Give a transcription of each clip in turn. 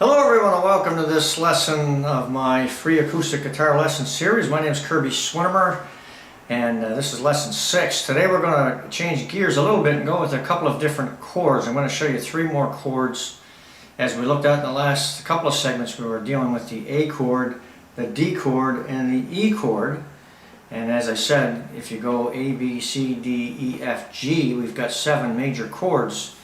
Hello everyone and welcome to this lesson of my free acoustic guitar lesson series. My name is Kirby Swinimer and this is lesson 6. Today we're going to change gears a little bit and go with a couple of different chords. I'm going to show you 3 more chords. As we looked at in the last couple of segments, we were dealing with the A chord, the D chord, and the E chord. And as I said, if you go A, B, C, D, E, F, G, we've got 7 major chords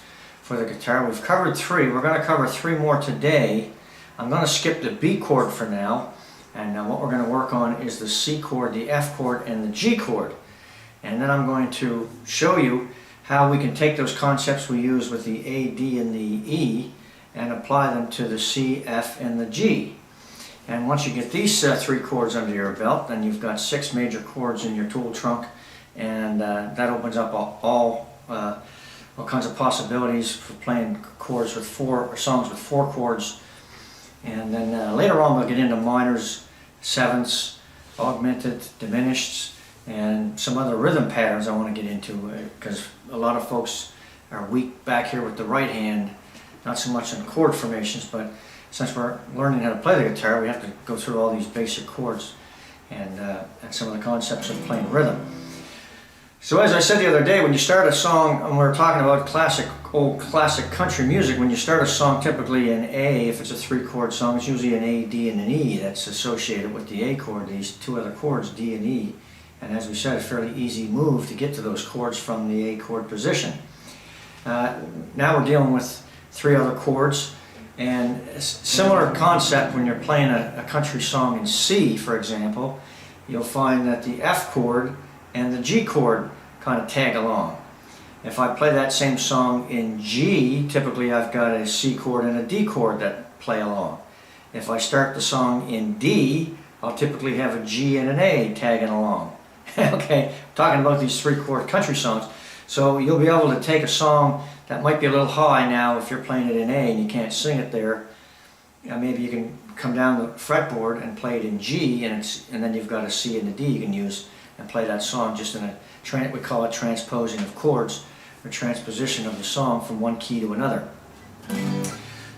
for the guitar. We've covered 3. We're going to cover 3 more today. I'm going to skip the B chord for now, and what we're going to work on is the C chord, the F chord, and the G chord. And then I'm going to show you how we can take those concepts we use with the A, D, and the E and apply them to the C, F, and the G. And once you get these 3 chords under your belt, then you've got 6 major chords in your tool trunk, and that opens up all kinds of possibilities for playing chords with songs with 4 chords. And then later on we'll get into minors, sevenths, augmented, diminished, and some other rhythm patterns I want to get into, because a lot of folks are weak back here with the right hand, not so much in chord formations, but since we're learning how to play the guitar, we have to go through all these basic chords and some of the concepts of playing rhythm. So as I said the other day, when you start a song, and we're talking about old classic country music, when you start a song typically in A, if it's a 3-chord song, it's usually an A, D, and an E that's associated with the A chord, these 2 other chords, D and E. And as we said, a fairly easy move to get to those chords from the A chord position. Now we're dealing with 3 other chords, and a similar concept when you're playing a country song in C, for example. You'll find that the F chord and the G chord kind of tag along. If I play that same song in G, typically I've got a C chord and a D chord that play along. If I start the song in D, I'll typically have a G and an A tagging along. Okay, talking about these 3-chord country songs. So you'll be able to take a song that might be a little high now if you're playing it in A and you can't sing it there. Maybe you can come down the fretboard and play it in G, and then you've got a C and a D you can use and play that song just in we call it transposing of chords, or transposition of the song from one key to another.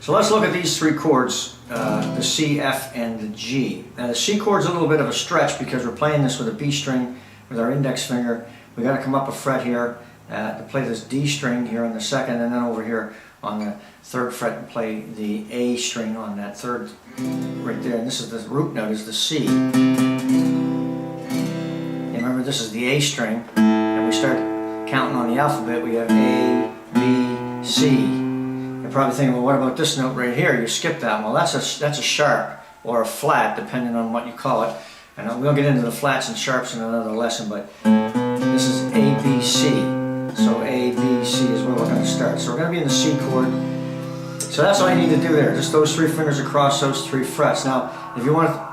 So let's look at these 3 chords, the C, F, and the G. Now the C chord's a little bit of a stretch because we're playing this with a B string with our index finger. We got to come up a fret here to play this D string here on the 2nd, and then over here on the 3rd fret and play the A string on that 3rd right there. And this is the root note, is the C. Remember, this is the A string, and we start counting on the alphabet. We have A, B, C. You're probably thinking, well, what about this note right here? You skip that. Well, that's a sharp or a flat, depending on what you call it. And we'll get into the flats and sharps in another lesson, but this is A, B, C. So A, B, C is where we're going to start. So we're going to be in the C chord. So that's all you need to do there. Just those 3 fingers across those 3 frets. Now, if you want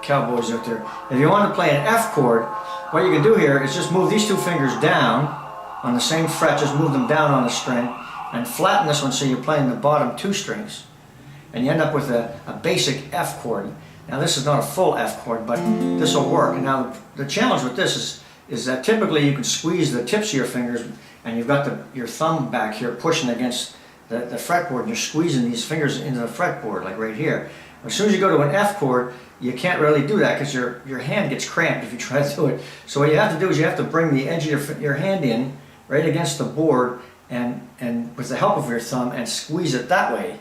cowboys out there, if you want to play an F chord, what you can do here is just move these 2 fingers down on the same fret, just move them down on the string and flatten this one so you're playing the bottom 2 strings, and you end up with a basic F chord. Now this is not a full F chord, but this will work. And now the challenge with this is that typically you can squeeze the tips of your fingers, and you've got your thumb back here pushing against the fretboard, and you're squeezing these fingers into the fretboard, like right here. As soon as you go to an F chord, you can't really do that because your hand gets cramped if you try to do it. So what you have to do is you have to bring the edge of your hand in right against the board and with the help of your thumb and squeeze it that way,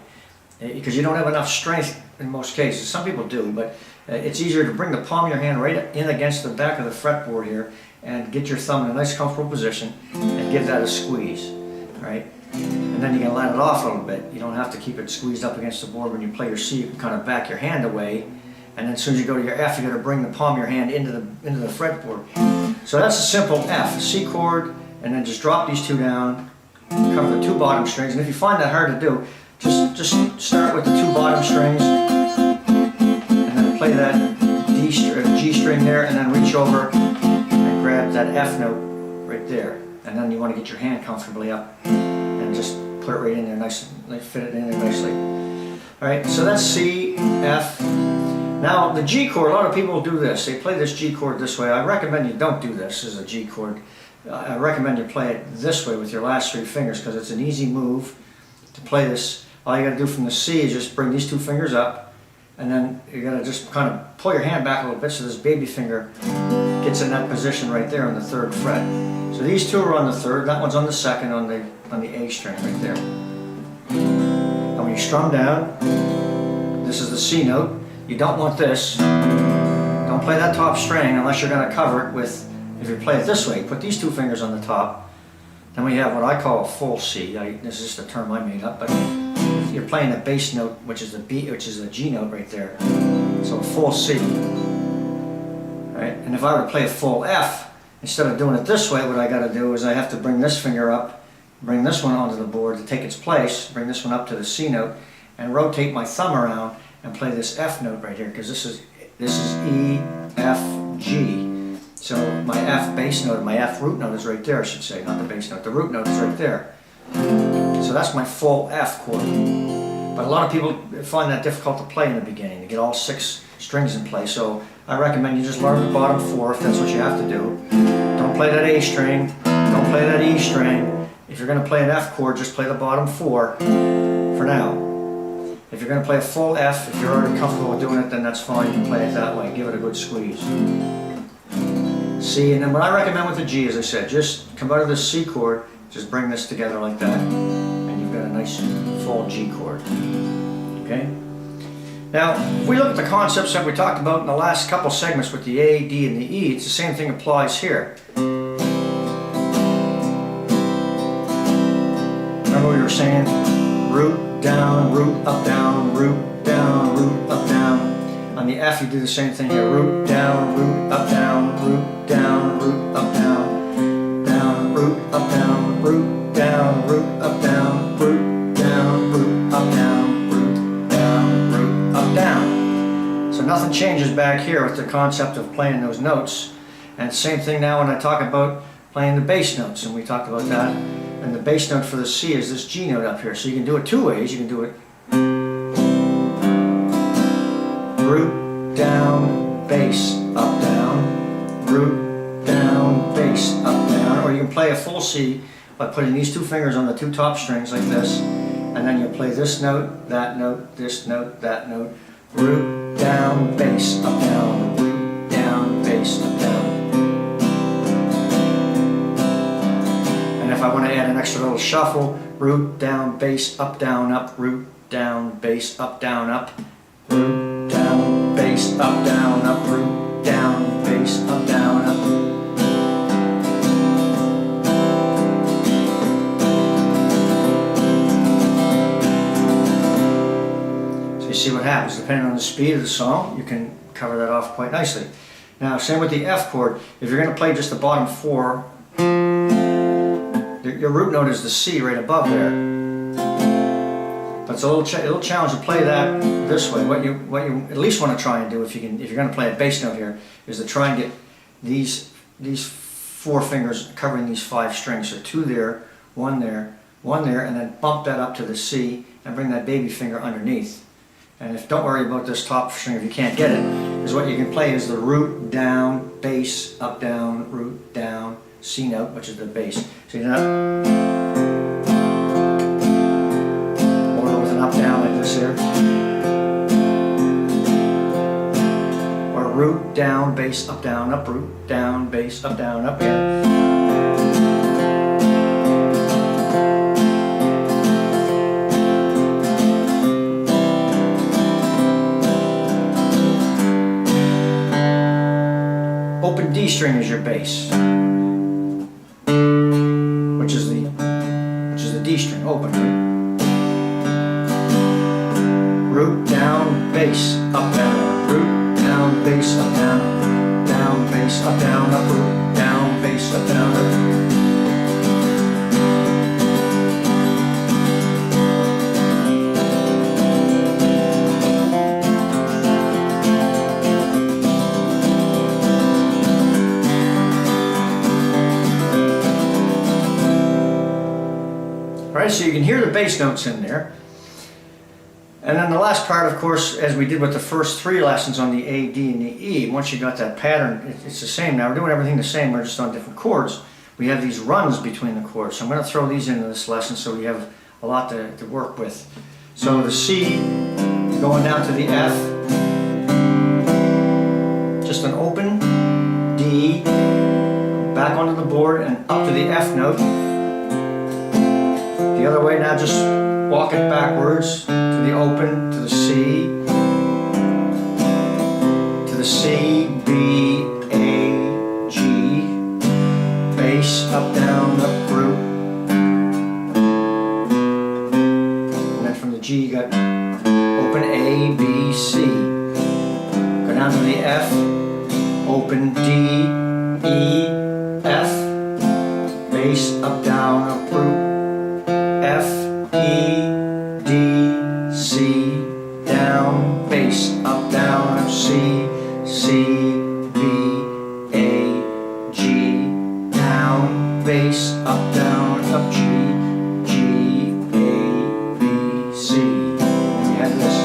because you don't have enough strength in most cases. Some people do, but it's easier to bring the palm of your hand right in against the back of the fretboard here and get your thumb in a nice comfortable position and give that a squeeze, right? And then you can let it off a little bit. You don't have to keep it squeezed up against the board. When you play your C, you can kind of back your hand away, and then as soon as you go to your F, you got to bring the palm of your hand into the fretboard. So that's a simple F, C chord, and then just drop these 2 down, cover the 2 bottom strings. And if you find that hard to do, just start with the 2 bottom strings, and then play that G string there, and then reach over and grab that F note right there. And then you want to get your hand comfortably up and just put it right in there, nice, fit it in there nicely. All right, so that's C, F. Now the G chord, a lot of people do this. They play this G chord this way. I recommend you don't do this as a G chord. I recommend you play it this way with your last 3 fingers, because it's an easy move to play this all you got to do from the C is just bring these two fingers up, and then you got to just kind of pull your hand back a little bit so this baby finger gets in that position right there on the 3rd fret. So these two are on the 3rd, that one's on the 2nd on the A string right there. And when you strum down, this is the C note. You don't want this. Don't play that top string unless you're going to cover it with, if you play it this way, put these two fingers on the top. Then we have what I call a full C. This is just a term I made up, but you're playing the bass note, which is the B, which is the G note right there. So a full C. Right? And if I were to play a full F, instead of doing it this way, what I got to do is I have to bring this finger up, bring this one onto the board to take its place, bring this one up to the C note, and rotate my thumb around and play this F note right here, because this is E, F, G. So my F bass note, my F root note is right there, I should say, not the bass note. The root note is right there. So that's my full F chord. But a lot of people find that difficult to play in the beginning, to get all 6 strings in place. So I recommend you just learn the bottom 4 if that's what you have to do. Don't play that A string, don't play that E string. If you're going to play an F chord, just play the bottom 4 for now. If you're going to play a full F, if you're already comfortable with doing it, then that's fine. You can play it that way. Give it a good squeeze. C, and then what I recommend with the G, as I said, just come out of this C chord, just bring this together like that, and you've got a nice full G chord. Okay? Now, if we look at the concepts that we talked about in the last couple segments with the A, D, and the E, it's the same thing applies here. Remember we were saying root, down, root, up, down, root, down, root, up, down. On the F, you do the same thing here. Root, down, root, up, down, root, down, root, up, down, down, root, up, down, root, down, root, up, down, root, down, root, up, down, root, down, root, up, down. So nothing changes back here with the concept of playing those notes. And same thing now when I talk about playing the bass notes, and we talked about that. And the bass note for the C is this G note up here. So you can do it 2 ways. You can do it root, down, bass, up, down, root, down, bass, up, down, or you can play a full C by putting these 2 fingers on the 2 top strings like this, and then you play this note, this note, that note, root, down, bass, up, down, root, down, bass, up, down. And if I want to add an extra little shuffle, root, down, bass, up, root, down, bass, up, root, down, bass, up, root, down, bass, up, So you see what happens. Depending on the speed of the song, you can cover that off quite nicely. Now, same with the F chord. If you're going to play just the bottom 4, your root note is the C right above there. But it's a little challenge to play that this way. What you at least want to try and do, if you're going to play a bass note here, is to try and get these 4 fingers covering these 5 strings. So 2 there, 1 there, 1 there, and then bump that up to the C and bring that baby finger underneath. And don't worry about this top string if you can't get it, because what you can play is the root, down, bass, up, down, root, down, C note, which is the bass. So you're not up, down like this here, or root, down, bass, up, root, down, bass, up here. Open D string is your bass, which is the D string, open, right? Root, down, bass, up, down, root, down, bass, up, down, bass, up, root, down, bass, up, up. Alright, so you can hear the bass notes in there. And then the last part, of course, as we did with the first 3 lessons on the A, D, and the E, once you got that pattern, it's the same. Now we're doing everything the same, we're just on different chords. We have these runs between the chords. So I'm going to throw these into this lesson so we have a lot to work with. So the C going down to the F, just an open D, back onto the board and up to the F note. The other way now, just walk it backwards to the open, to the C, to the C, B, A, G, bass, up, down, up, root. And then from the G you got open A, B, C. Go down to the F, open D, E, F, bass, up, down, up, root. F, E, D, C, down, bass, up, down, up, C, C, B, A, G, down, bass, up, down, up, G, G, A, B, C. And you have this.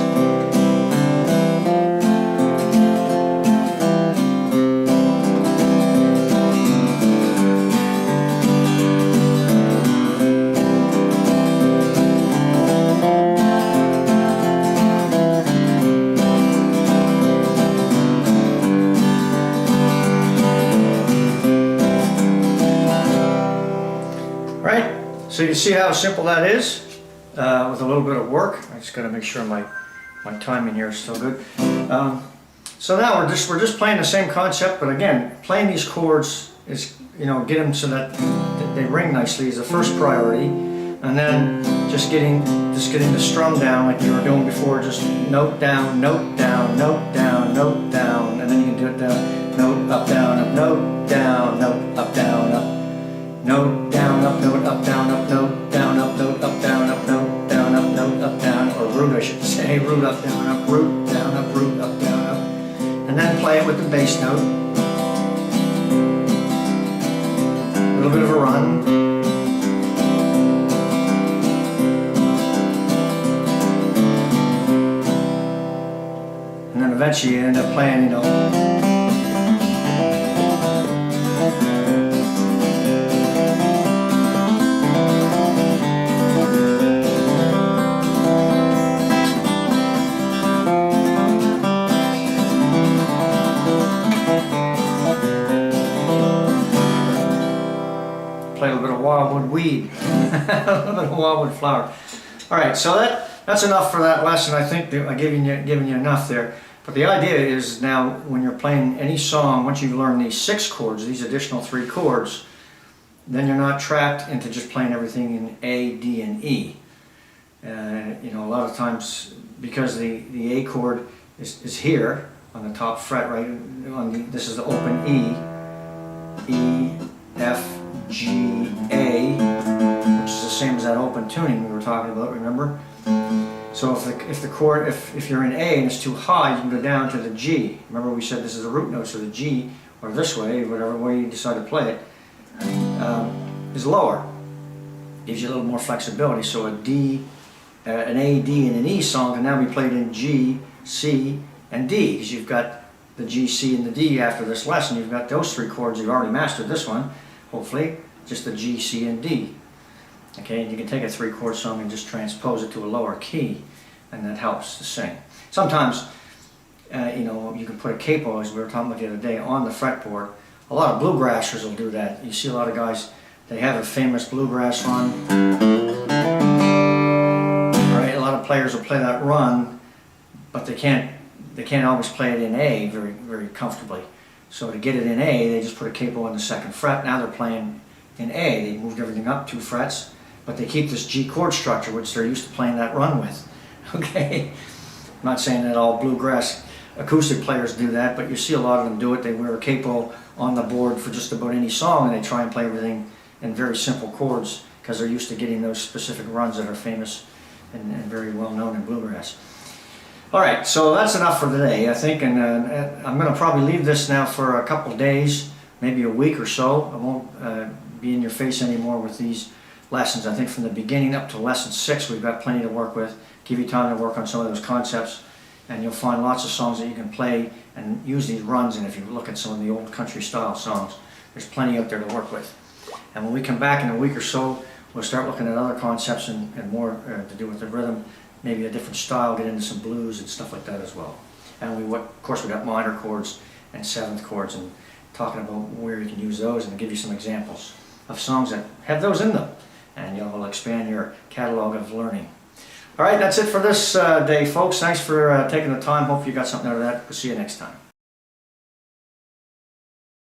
So you see how simple that is with a little bit of work. I just got to make sure my timing here is still good. So now we're just playing the same concept, but again, playing these chords is, you know, get them so that they ring nicely is the first priority, and then just getting the strum down like you were doing before. Just note down, note down, note down, note down, and then you can do it down, note up, down, up, note down, note up, down, up. Note down, up, note up, down, up, note down, up, note up, down, up, note down, up, note up, down, or root I should say, root up, down, up, root down, up, root up, down, up. And then play it with the bass note. A little bit of a run. And then eventually you end up playing, you know, play a little bit of wildwood weed, a little bit of wildwood flower. All right, so that's enough for that lesson. I think that I've given you enough there. But the idea is now when you're playing any song, once you've learned these 6 chords, these additional 3 chords, then you're not trapped into just playing everything in A, D, and E. You know, a lot of times because the A chord is here on the top fret, right? This is the open E, E, F, G, A, which is the same as that open tuning we were talking about, remember? So if you're in A and it's too high, you can go down to the G. Remember we said this is a root note, so the G, or this way, whatever way you decide to play it, is lower. Gives you a little more flexibility. So a D, an A, D, and an E song can now be played in G, C, and D, because you've got the G, C, and the D after this lesson. You've got those 3 chords. You've already mastered this one, hopefully, just the G, C, and D. Okay, and you can take a 3-chord song and just transpose it to a lower key, and that helps to sing. Sometimes, you know, you can put a capo, as we were talking about the other day, on the fretboard. A lot of bluegrassers will do that. You see a lot of guys, they have a famous bluegrass run. Right, a lot of players will play that run, but they can't always play it in A very, very comfortably. So to get it in A, they just put a capo on the 2nd fret. Now they're playing in A. They moved everything up 2 frets, but they keep this G chord structure, which they're used to playing that run with. Okay? I'm not saying that all bluegrass acoustic players do that, but you see a lot of them do it. They wear a capo on the board for just about any song, and they try and play everything in very simple chords because they're used to getting those specific runs that are famous and very well known in bluegrass. All right, so that's enough for today, I think, and I'm going to probably leave this now for a couple days, maybe a week or so. I won't be in your face anymore with these lessons. I think from the beginning up to lesson 6 we've got plenty to work with. Give you time to work on some of those concepts, and you'll find lots of songs that you can play and use these runs in. If you look at some of the old country style songs, there's plenty out there to work with. And when we come back in a week or so, we'll start looking at other concepts and more to do with the rhythm maybe a different style, get into some blues and stuff like that as well. And of course we got minor chords and seventh chords, and talking about where you can use those, and I'll give you some examples of songs that have those in them, and you'll expand your catalog of learning. All right, that's it for this day, folks. Thanks for taking the time. Hope you got something out of that. We'll see you next time.